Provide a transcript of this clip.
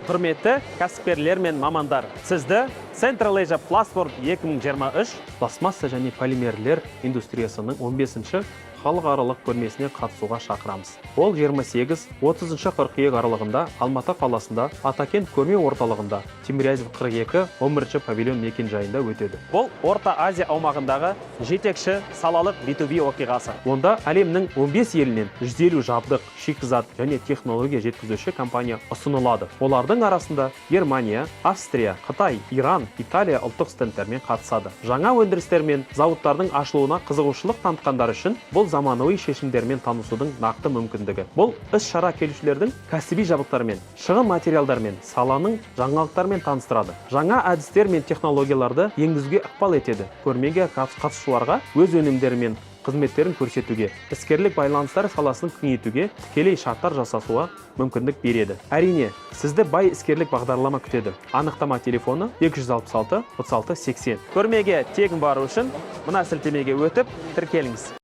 Құрметті кәсіпкерлер мен мамандар, сізді Central Asia Platform 2023 пластмасса және полимерлер индустриясының 15-ші халықаралық көрмесіне қатысуға шақырамыз. Ол 28-30 қыркүйек аралығында Алматы қаласында Атакент көрме орталығында Тимирязев 42 11-ші павильон мекенжайында өтеді. Бұл Орта Азия аумағындағы жетекші салалық B2B оқиғасы. Онда әлемнің 15 елінен 150 жабдық, шикізат және технология жеткізуші компания ұсынылады. Олардың арасында Германия, Австрия, Қытай, Иран, Италия ұлттық стендтермен қатысады. Жаңа өндірістер мен зауыттардың ашылуына қызығушылық танытқандар үшін бұл заманауи шешімдермен танысудың нақты мүмкіндігі. Бұл іс-шара келушілердің кәсіби жабдықтармен, шығын материалдармен, саланың жаңалықтармен таныстырады. Жаңа әдістер мен технологияларды енгізуге ықпал етеді. Көрмеге қатысушыларға өз өнімдері мен қызметтерін көрсетуге, іскерлік байланыстар саласын кеңейтуге, тікелей шарттар жасасуға мүмкіндік береді. Әрине, сізді бай іскерлік бағдарлама күтеді. Анықтама телефоны 266 36 80. Көрмеге тегін бару үшін мына сілтемеге өтіп тіркеліңіз.